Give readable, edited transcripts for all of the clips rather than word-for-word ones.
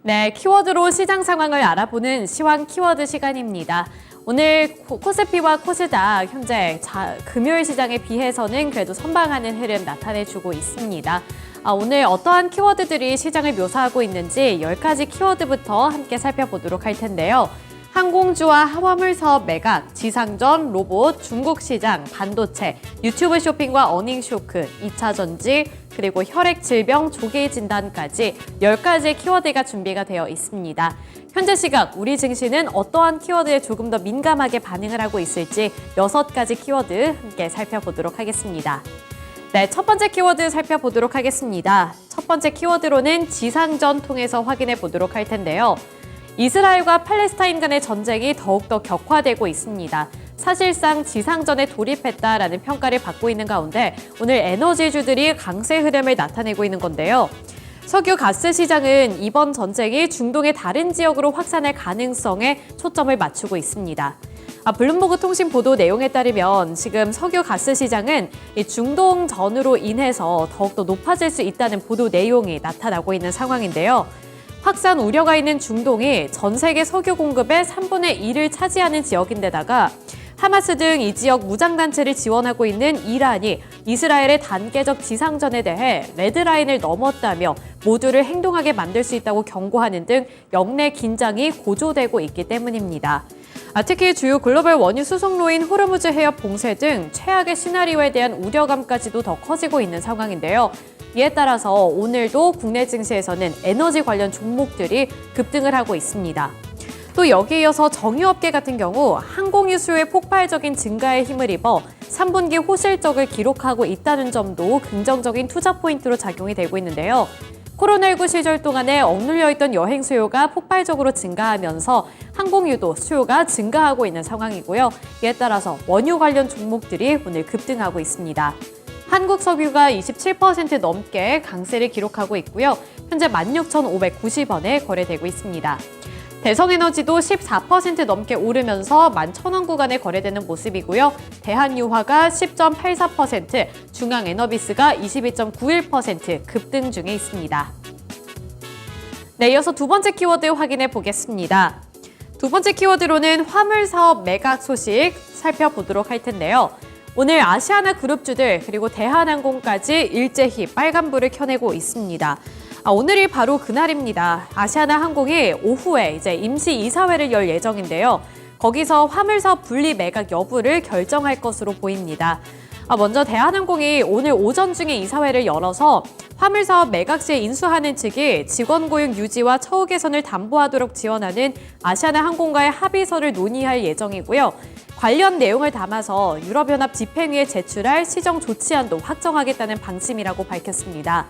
네, 키워드로 시장 상황을 알아보는 시황 키워드 시간입니다. 오늘 코스피와 코스닥 현재 금요일 시장에 비해서는 그래도 선방하는 흐름 나타내주고 있습니다. 오늘 어떠한 키워드들이 시장을 묘사하고 있는지 10가지 키워드부터 함께 살펴보도록 할 텐데요. 항공주와 화물 사업 매각, 지상전, 로봇, 중국 시장, 반도체, 유튜브 쇼핑과 어닝 쇼크, 2차 전지, 그리고 혈액 질병 조기 진단까지 10가지의 키워드가 준비가 되어 있습니다. 현재 시각 우리 증시는 어떠한 키워드에 조금 더 민감하게 반응을 하고 있을지 6가지 키워드 함께 살펴보도록 하겠습니다. 네, 첫 번째 키워드 살펴보도록 하겠습니다. 첫 번째 키워드로는 지상전 통해서 확인해 보도록 할 텐데요. 이스라엘과 팔레스타인 간의 전쟁이 더욱더 격화되고 있습니다. 사실상 지상전에 돌입했다라는 평가를 받고 있는 가운데 오늘 에너지주들이 강세 흐름을 나타내고 있는 건데요. 석유 가스 시장은 이번 전쟁이 중동의 다른 지역으로 확산할 가능성에 초점을 맞추고 있습니다. 블룸버그 통신 보도 내용에 따르면 지금 석유 가스 시장은 이 중동전으로 인해서 더욱더 높아질 수 있다는 보도 내용이 나타나고 있는 상황인데요. 확산 우려가 있는 중동이 전 세계 석유 공급의 3분의 1을 차지하는 지역인데다가 하마스 등 이 지역 무장단체를 지원하고 있는 이란이 이스라엘의 단계적 지상전에 대해 레드라인을 넘었다며 모두를 행동하게 만들 수 있다고 경고하는 등 영내 긴장이 고조되고 있기 때문입니다. 특히 주요 글로벌 원유 수송로인 호르무즈 해협 봉쇄 등 최악의 시나리오에 대한 우려감까지도 더 커지고 있는 상황인데요. 이에 따라서 오늘도 국내 증시에서는 에너지 관련 종목들이 급등을 하고 있습니다. 또 여기에 이어서 정유업계 같은 경우 항공유 수요의 폭발적인 증가에 힘을 입어 3분기 호실적을 기록하고 있다는 점도 긍정적인 투자 포인트로 작용이 되고 있는데요. 코로나19 시절 동안에 억눌려 있던 여행 수요가 폭발적으로 증가하면서 항공유도 수요가 증가하고 있는 상황이고요. 이에 따라서 원유 관련 종목들이 오늘 급등하고 있습니다. 한국석유가 27% 넘게 강세를 기록하고 있고요. 현재 16,590원에 거래되고 있습니다. 대성에너지도 14% 넘게 오르면서 11,000원 구간에 거래되는 모습이고요. 대한유화가 10.84%, 중앙에너비스가 22.91% 급등 중에 있습니다. 네, 이어서 두 번째 키워드 확인해 보겠습니다. 두 번째 키워드로는 화물 사업 매각 소식 살펴보도록 할 텐데요. 오늘 아시아나 그룹주들 그리고 대한항공까지 일제히 빨간불을 켜내고 있습니다. 오늘이 바로 그날입니다. 아시아나 항공이 오후에 이제 임시 이사회를 열 예정인데요. 거기서 화물사업 분리 매각 여부를 결정할 것으로 보입니다. 먼저 대한항공이 오늘 오전 중에 이사회를 열어서 화물사업 매각 시에 인수하는 측이 직원 고용 유지와 처우 개선을 담보하도록 지원하는 아시아나 항공과의 합의서를 논의할 예정이고요. 관련 내용을 담아서 유럽연합 집행위에 제출할 시정 조치안도 확정하겠다는 방침이라고 밝혔습니다.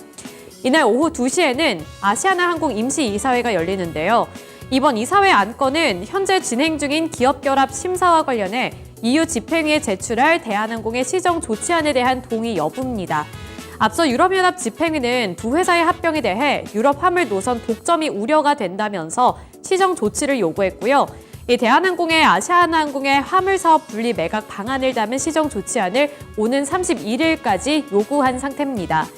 이날 오후 2시에는 아시아나 항공 임시 이사회가 열리는데요. 이번 이사회 안건은 현재 진행 중인 기업결합 심사와 관련해 EU 집행위에 제출할 대한항공의 시정 조치안에 대한 동의 여부입니다. 앞서 유럽연합 집행위는 두 회사의 합병에 대해 유럽 화물 노선 독점이 우려가 된다면서 시정 조치를 요구했고요. 이 대한항공의 아시아나항공의 화물사업 분리 매각 방안을 담은 시정 조치안을 오는 31일까지 요구한 상태입니다.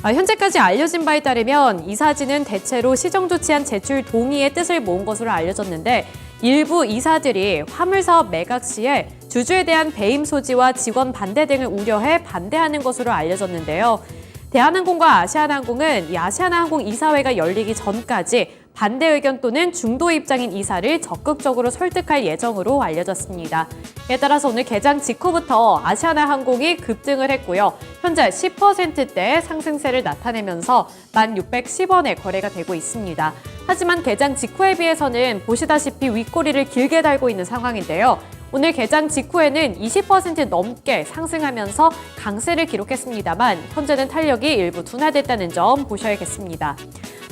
현재까지 알려진 바에 따르면 이사진은 대체로 시정조치안 제출 동의의 뜻을 모은 것으로 알려졌는데 일부 이사들이 화물사업 매각 시에 주주에 대한 배임 소지와 직원 반대 등을 우려해 반대하는 것으로 알려졌는데요. 대한항공과 아시아나항공은 이 아시아나항공 이사회가 열리기 전까지 반대 의견 또는 중도 입장인 이사를 적극적으로 설득할 예정으로 알려졌습니다. 이에 따라서 오늘 개장 직후부터 아시아나항공이 급등을 했고요. 현재 10%대 상승세를 나타내면서 1,610원에 거래가 되고 있습니다. 하지만 개장 직후에 비해서는 보시다시피 윗꼬리를 길게 달고 있는 상황인데요. 오늘 개장 직후에는 20% 넘게 상승하면서 강세를 기록했습니다만 현재는 탄력이 일부 둔화됐다는 점 보셔야겠습니다.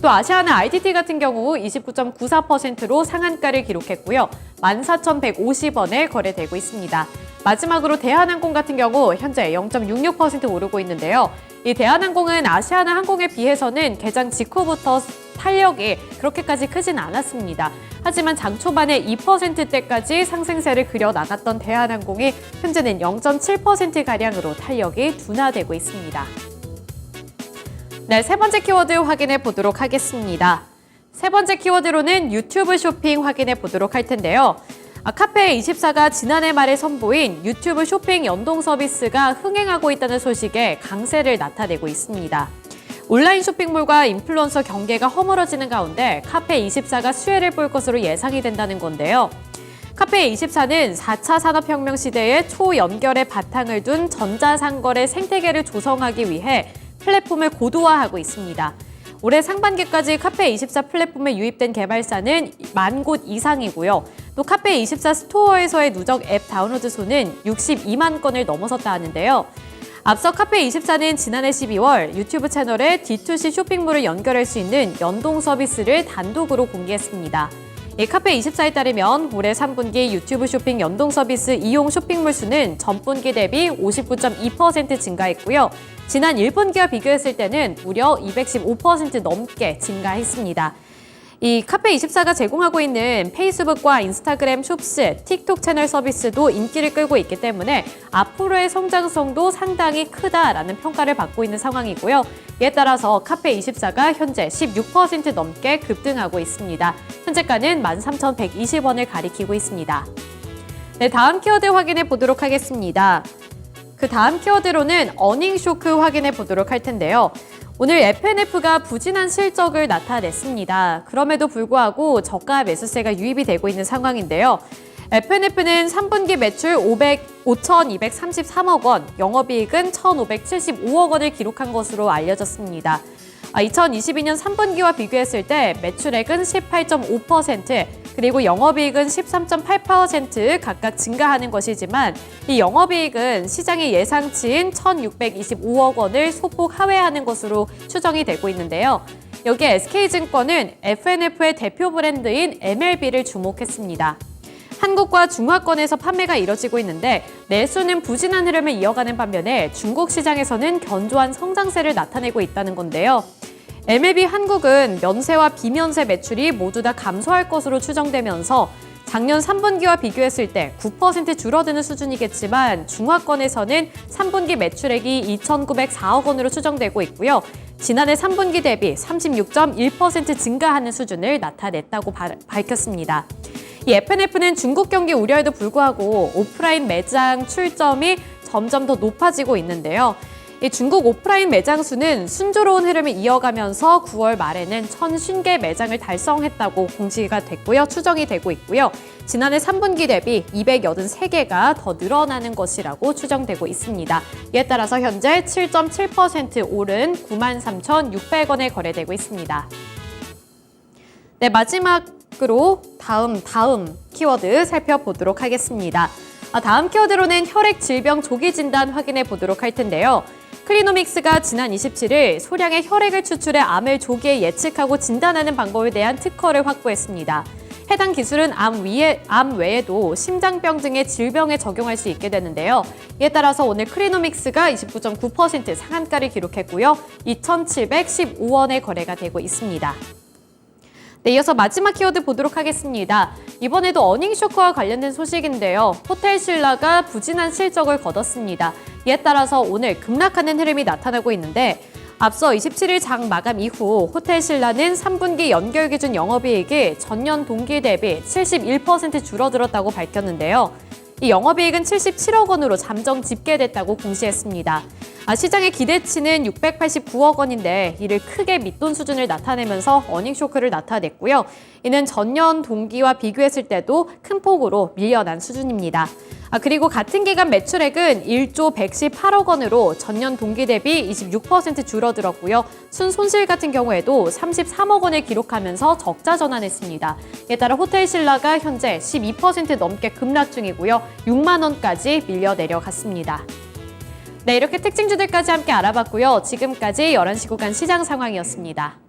또 아시아나 ITT 같은 경우 29.94%로 상한가를 기록했고요. 14,150원에 거래되고 있습니다. 마지막으로 대한항공 같은 경우 현재 0.66% 오르고 있는데요. 이 대한항공은 아시아나 항공에 비해서는 개장 직후부터 탄력이 그렇게까지 크진 않았습니다. 하지만 장 초반에 2%대까지 상승세를 그려나갔던 대한항공이 현재는 0.7%가량으로 탄력이 둔화되고 있습니다. 네, 세 번째 키워드 확인해 보도록 하겠습니다. 세 번째 키워드로는 유튜브 쇼핑 확인해 보도록 할 텐데요. 카페24가 지난해 말에 선보인 유튜브 쇼핑 연동 서비스가 흥행하고 있다는 소식에 강세를 나타내고 있습니다. 온라인 쇼핑몰과 인플루언서 경계가 허물어지는 가운데 카페24가 수혜를 볼 것으로 예상이 된다는 건데요. 카페24는 4차 산업혁명 시대의 초연결의 바탕을 둔 전자상거래 생태계를 조성하기 위해 플랫폼을 고도화하고 있습니다. 올해 상반기까지 카페24 플랫폼에 유입된 개발사는 10,000곳 이상이고요. 또 카페24 스토어에서의 누적 앱 다운로드 수는 62만 건을 넘어섰다 하는데요. 앞서 카페24는 지난해 12월 유튜브 채널에 D2C 쇼핑몰을 연결할 수 있는 연동 서비스를 단독으로 공개했습니다. 카페24에 따르면 올해 3분기 유튜브 쇼핑 연동 서비스 이용 쇼핑몰 수는 전분기 대비 59.2% 증가했고요. 지난 1분기와 비교했을 때는 무려 215% 넘게 증가했습니다. 이 카페24가 제공하고 있는 페이스북과 인스타그램 숍스, 틱톡 채널 서비스도 인기를 끌고 있기 때문에 앞으로의 성장성도 상당히 크다라는 평가를 받고 있는 상황이고요. 이에 따라서 카페24가 현재 16% 넘게 급등하고 있습니다. 현재가는 13,120원을 가리키고 있습니다. 네, 다음 키워드 확인해 보도록 하겠습니다. 그 다음 키워드로는 어닝 쇼크 확인해 보도록 할 텐데요. 오늘 FNF가 부진한 실적을 나타냈습니다. 그럼에도 불구하고 저가 매수세가 유입이 되고 있는 상황인데요. FNF는 3분기 매출 5,233억 원, 영업이익은 1,575억 원을 기록한 것으로 알려졌습니다. 2022년 3분기와 비교했을 때 매출액은 18.5%, 그리고 영업이익은 13.8% 각각 증가하는 것이지만 이 영업이익은 시장의 예상치인 1,625억 원을 소폭 하회하는 것으로 추정이 되고 있는데요. 여기에 SK증권은 FNF의 대표 브랜드인 MLB를 주목했습니다. 한국과 중화권에서 판매가 이뤄지고 있는데 내수는 부진한 흐름을 이어가는 반면에 중국 시장에서는 견조한 성장세를 나타내고 있다는 건데요. MLB 한국은 면세와 비면세 매출이 모두 다 감소할 것으로 추정되면서 작년 3분기와 비교했을 때 9% 줄어드는 수준이겠지만 중화권에서는 3분기 매출액이 2,904억 원으로 추정되고 있고요. 지난해 3분기 대비 36.1% 증가하는 수준을 나타냈다고 밝혔습니다. 이 FNF는 중국 경기 우려에도 불구하고 오프라인 매장 출점이 점점 더 높아지고 있는데요. 이 중국 오프라인 매장 수는 순조로운 흐름을 이어가면서 9월 말에는 1,050개 매장을 달성했다고 공시가 됐고요. 추정이 되고 있고요. 지난해 3분기 대비 283개가 더 늘어나는 것이라고 추정되고 있습니다. 이에 따라서 현재 7.7% 오른 93,600원에 거래되고 있습니다. 네, 마지막으로 다음 키워드 살펴보도록 하겠습니다. 다음 키워드로는 혈액 질병 조기 진단 확인해 보도록 할 텐데요. 클리노믹스가 지난 27일 소량의 혈액을 추출해 암을 조기에 예측하고 진단하는 방법에 대한 특허를 확보했습니다. 해당 기술은 암 외에도 심장병 등의 질병에 적용할 수 있게 되는데요. 이에 따라서 오늘 클리노믹스가 29.9% 상한가를 기록했고요. 2,715원에 거래가 되고 있습니다. 네, 이어서 마지막 키워드 보도록 하겠습니다. 이번에도 어닝쇼크와 관련된 소식인데요. 호텔신라가 부진한 실적을 거뒀습니다. 이에 따라서 오늘 급락하는 흐름이 나타나고 있는데 앞서 27일 장 마감 이후 호텔신라는 3분기 연결 기준 영업이익이 전년 동기 대비 71% 줄어들었다고 밝혔는데요. 이 영업이익은 77억 원으로 잠정 집계됐다고 공시했습니다. 시장의 기대치는 689억 원인데 이를 크게 밑돈 수준을 나타내면서 어닝쇼크를 나타냈고요. 이는 전년 동기와 비교했을 때도 큰 폭으로 밀려난 수준입니다. 그리고 같은 기간 매출액은 1조 118억 원으로 전년 동기 대비 26% 줄어들었고요. 순손실 같은 경우에도 33억 원을 기록하면서 적자 전환했습니다. 이에 따라 호텔신라가 현재 12% 넘게 급락 중이고요. 6만 원까지 밀려 내려갔습니다. 네, 이렇게 특징주들까지 함께 알아봤고요. 지금까지 11시 구간 시장 상황이었습니다.